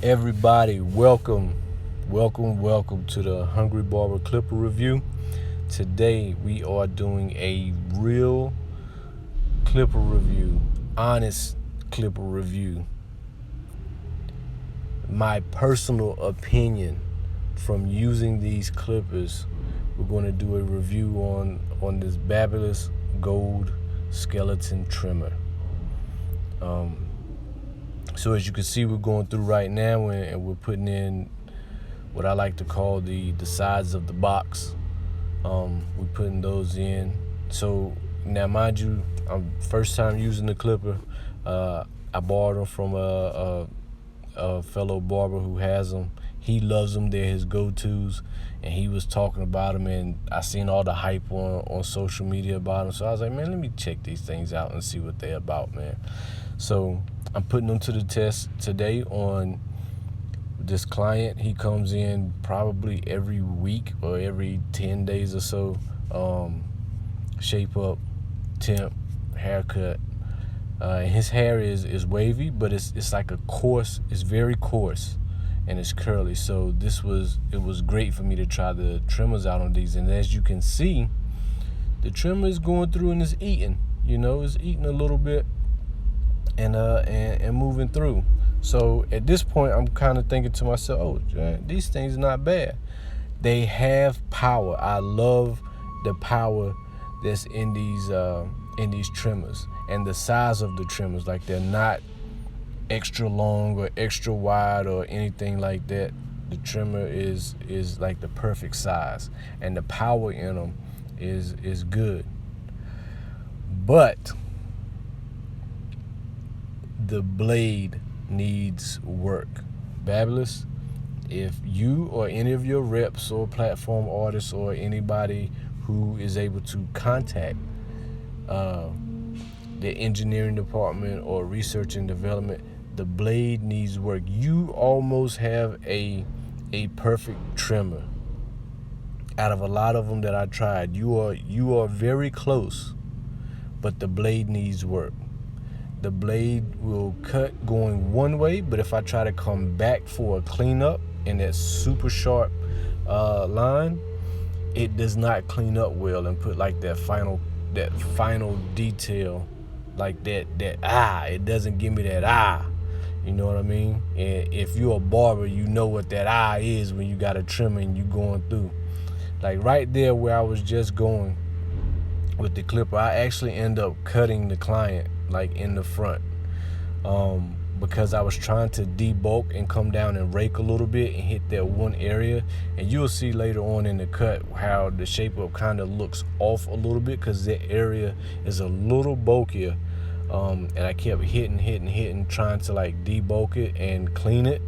Everybody, welcome to the Hungry Barber Clipper Review. Today we are doing a real clipper review, honest clipper review. My personal opinion from using these clippers. We're going to do a review on this Babyliss gold skeleton trimmer. So as you can see, we're going through right now and we're putting in what I like to call the sides of the box. We're putting those in. So now, mind you, I'm first time using the clipper. I borrowed them from a fellow barber who has them. He loves them. They're his go-tos, and he was talking about them, and I seen all the hype on social media about them. So I was like, man, let me check these things out and see what they're about, man. So I'm putting them to the test today on this client. He comes in probably every week or every 10 days or so. Shape up, temp, haircut. His hair is wavy, but it's like a coarse, it's very coarse, and it's curly. So it was great for me to try the trimmers out on these. And as you can see, the trimmer is going through and it's eating. It's eating a little bit and moving through. So at this point, I'm kind of thinking to myself, oh, man, these things are not bad. They have power. I love the power that's in these trimmers and the size of the trimmers. Like, they're not extra long or extra wide or anything like that. The trimmer is like the perfect size, and the power in them is good. But the blade needs work. Babyliss, if you or any of your reps or platform artists or anybody who is able to contact the engineering department or research and development, the blade needs work. You almost have a perfect trimmer. Out of a lot of them that I tried, you are very close, but the blade needs work. The blade will cut going one way, but if I try to come back for a cleanup in that super sharp line, it does not clean up well and put like that final detail, like that it doesn't give me that you know what I mean? And if you're a barber, you know what that is when you got a trimmer and you going through. Like right there where I was just going with the clipper, I actually end up cutting the client like in the front, because I was trying to debulk and come down and rake a little bit and hit that one area. And you'll see later on in the cut how the shape up kind of looks off a little bit because that area is a little bulkier. And I kept hitting, trying to like debulk it and clean it.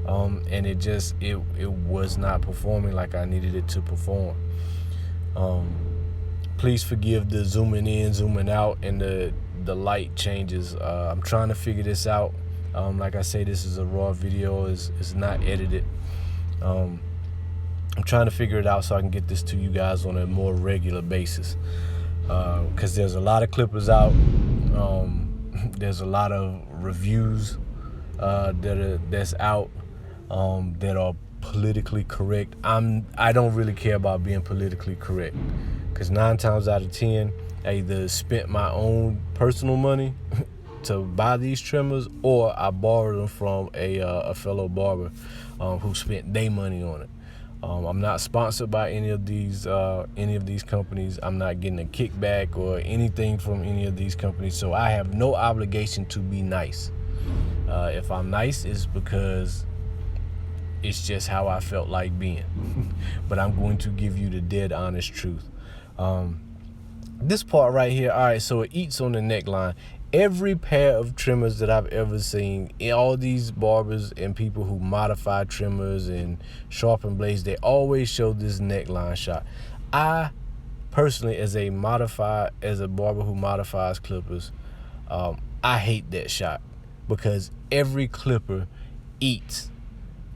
And it was not performing like I needed it to perform. Please forgive the zooming in, zooming out, and the light changes. I'm trying to figure this out. Like I say, this is a raw video. It's not edited. I'm trying to figure it out so I can get this to you guys on a more regular basis. Because there's a lot of clippers out. There's a lot of reviews that's out that are politically correct. I don't really care about being politically correct, because 9 times out of 10, I either spent my own personal money to buy these trimmers, or I borrowed them from a fellow barber who spent their money on it. I'm not sponsored by any of these companies. I'm not getting a kickback or anything from any of these companies, so I have no obligation to be nice. If I'm nice, it's because it's just how I felt like being. But I'm going to give you the dead honest truth. This part right here, all right, so it eats on the neckline. Every pair of trimmers that I've ever seen, all these barbers and people who modify trimmers and sharpen blades, they always show this neckline shot. I personally, as a barber who modifies clippers, I hate that shot, because every clipper eats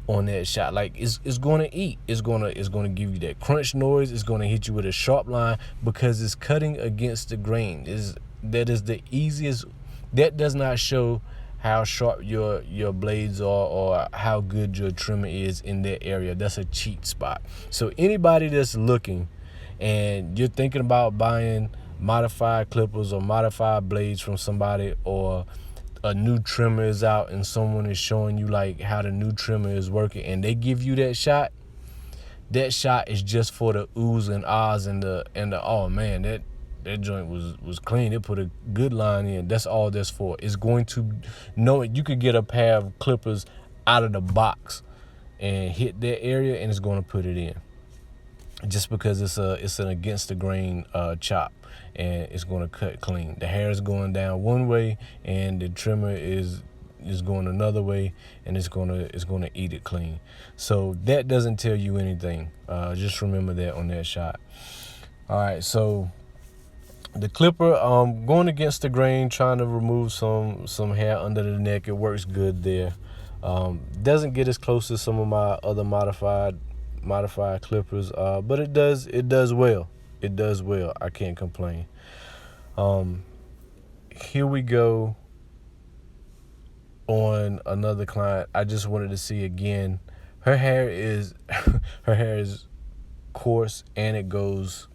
on that shot. Like, it's going to eat. It's going to give you that crunch noise. It's going to hit you with a sharp line because it's cutting against the grain. That is the easiest. That does not show how sharp your blades are or how good your trimmer is in that area. That's a cheat spot. So anybody that's looking and you're thinking about buying modified clippers or modified blades from somebody, or a new trimmer is out and someone is showing you like how the new trimmer is working and they give you that shot is just for the oohs and ahs and the oh man, that joint was clean, it put a good line in. That's all that's for. It's going to know it. You could get a pair of clippers out of the box and hit that area and it's going to put it in, just because it's an against the grain chop, and it's going to cut clean. The hair is going down one way and the trimmer is going another way, and it's going to eat it clean. So that doesn't tell you anything. Just remember that on that shot. All right, so the clipper, going against the grain, trying to remove some hair under the neck, it works good there. Doesn't get as close as some of my other modified clippers, but it does well. It does well. I can't complain. Here we go on another client. I just wanted to see again. Her hair is coarse and it goes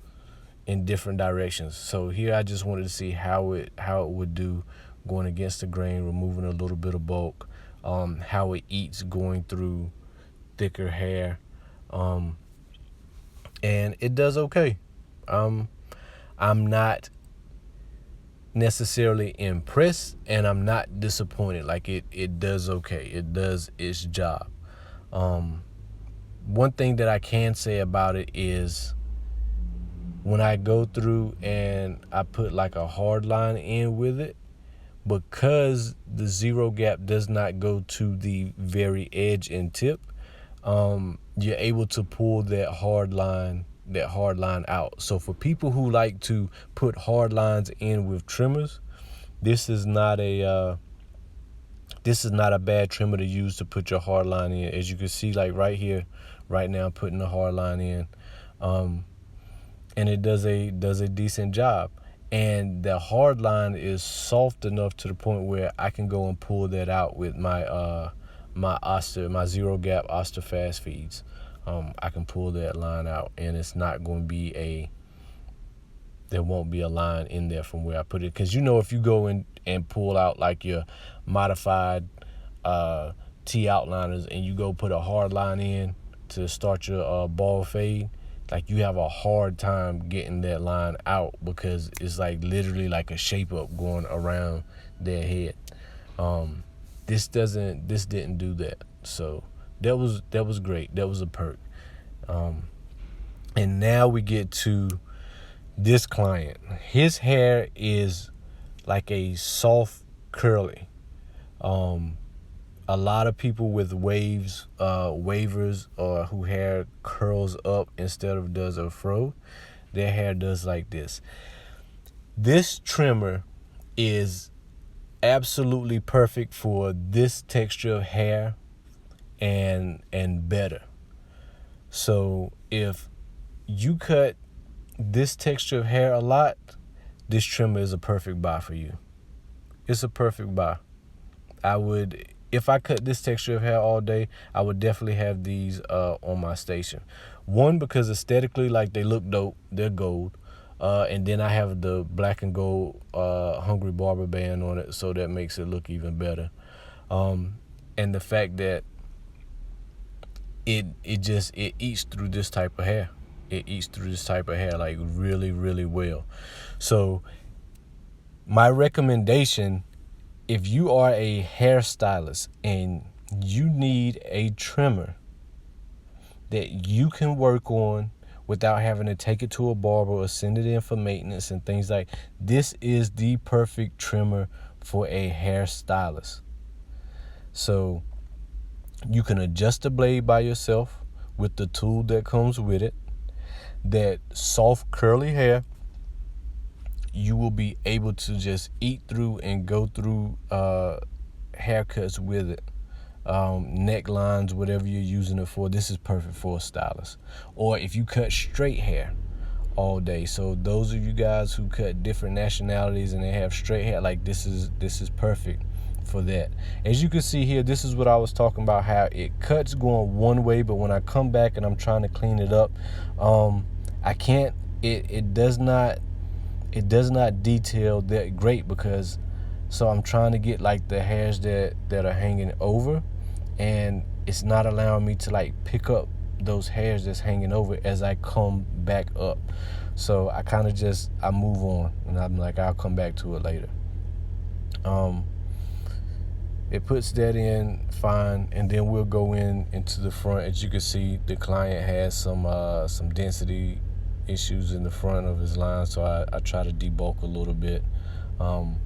in different directions. So here I just wanted to see how it would do going against the grain, removing a little bit of bulk, how it eats going through thicker hair. And it does okay. I'm not necessarily impressed and I'm not disappointed. Like it does okay. It does its job. One thing that I can say about it is when I go through and I put like a hard line in with it, because the zero gap does not go to the very edge and tip, you're able to pull that hard line out. So for people who like to put hard lines in with trimmers, this is not a bad trimmer to use to put your hard line in. As you can see, like right here, right now, I'm putting the hard line in, and it does a decent job. And the hard line is soft enough to the point where I can go and pull that out with my my zero gap Oster fast feeds. I can pull that line out, and it's not going to be there won't be a line in there from where I put it. Because if you go in and pull out like your modified T outliners and you go put a hard line in to start your ball fade, like you have a hard time getting that line out because it's like literally like a shape up going around their head. This didn't do that. So that was great. That was a perk. And now we get to this client. His hair is like a soft curly. A lot of people with wavers, or who hair curls up instead of does a fro, their hair does like this. This trimmer is absolutely perfect for this texture of hair and better. So if you cut this texture of hair a lot, this trimmer is a perfect buy for you. It's a perfect buy. If I cut this texture of hair all day, I would definitely have these on my station. One, because aesthetically, like, they look dope. They're gold. And then I have the black and gold Hungry Barber band on it, so that makes it look even better. And the fact that it eats through this type of hair. It eats through this type of hair like really, really well. So my recommendation, if you are a hairstylist and you need a trimmer that you can work on without having to take it to a barber or send it in for maintenance and things like, this is the perfect trimmer for a hairstylist. So you can adjust the blade by yourself with the tool that comes with it. That soft curly hair, you will be able to just eat through and go through haircuts with it. Necklines, whatever you're using it for, this is perfect for a stylist. Or if you cut straight hair all day. So those of you guys who cut different nationalities and they have straight hair, like this is perfect for that. As you can see here, this is what I was talking about, how it cuts going one way, but when I come back and I'm trying to clean it up, I can't, it does not detail that great, because so I'm trying to get like the hairs that are hanging over, and it's not allowing me to like pick up those hairs that's hanging over as I come back up. So I kind of I move on, and I'm like, I'll come back to it later. It puts that in fine, and then we'll go into the front. As you can see, the client has some density issues in the front of his line, so I try to debulk a little bit and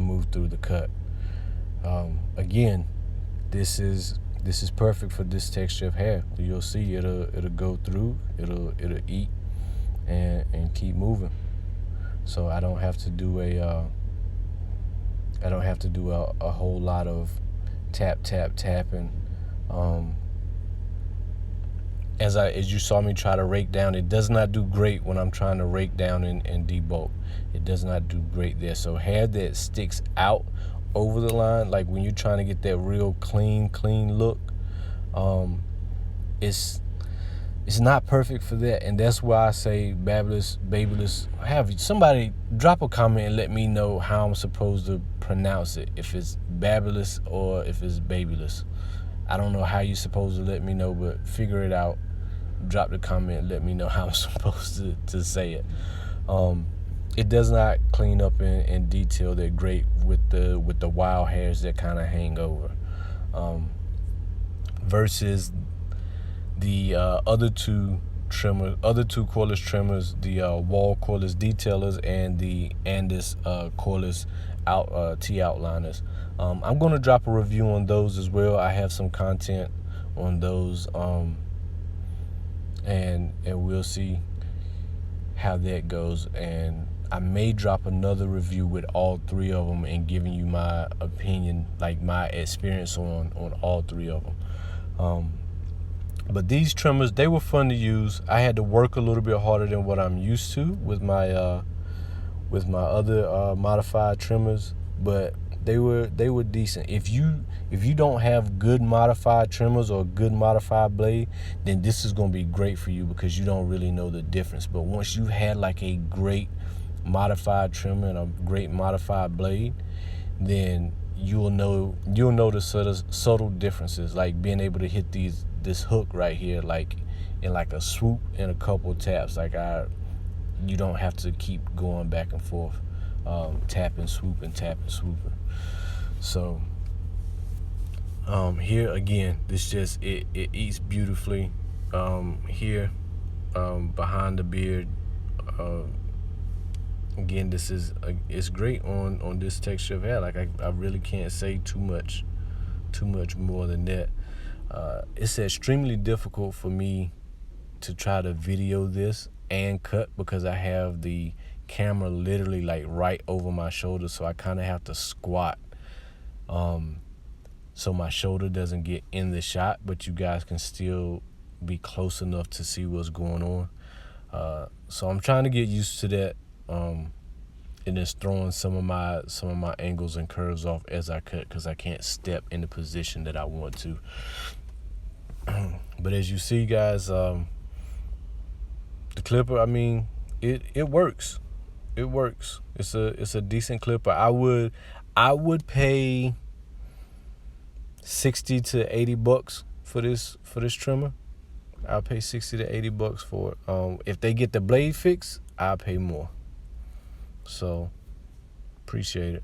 move through the cut. Again, this is perfect for this texture of hair. You'll see it'll go through, it'll eat and keep moving. So I don't have to do a whole lot of tapping. As you saw me try to rake down, it does not do great when I'm trying to rake down and debulk. It does not do great there. So hair that sticks out over the line, like when you're trying to get that real clean look, it's not perfect for that. And that's why I say Babyliss. Have somebody drop a comment and let me know how I'm supposed to pronounce it, if it's Babyliss or if it's Babyliss. I don't know how you're supposed to let me know, but figure it out. Drop the comment and let me know how I'm supposed to say it. It does not clean up in detail that great with the wild hairs that kind of hang over, versus the other two cordless trimmers, the Wall cordless detailers and the Andis cordless T-outliners. I'm going to drop a review on those as well. I have some content on those, and we'll see how that goes. And I may drop another review with all three of them and giving you my opinion, like my experience on all three of them. But these trimmers, they were fun to use. I had to work a little bit harder than what I'm used to with my other modified trimmers, but they were decent. If you don't have good modified trimmers or a good modified blade, then this is gonna be great for you, because you don't really know the difference. But once you had like a great modified trimmer and a great modified blade, then you'll know the sort of subtle differences, like being able to hit this hook right here, like in like a swoop and a couple taps. Like you don't have to keep going back and forth, tapping, swooping. So here again, this just it eats beautifully. Here behind the beard, again, this is it's great on this texture of hair. Like I really can't say too much more than that. It's extremely difficult for me to try to video this and cut, because I have the camera literally like right over my shoulder, so I kind of have to squat so my shoulder doesn't get in the shot, but you guys can still be close enough to see what's going on. So I'm trying to get used to that, and just throwing some of my angles and curves off as I cut, because I can't step in the position that I want to. But as you see, guys, the clipper, I mean, it works. It works. It's a decent clipper. I would pay $60 to $80 for this trimmer. I'll pay $60 to $80 for it. If they get the blade fixed, I'll pay more. So appreciate it.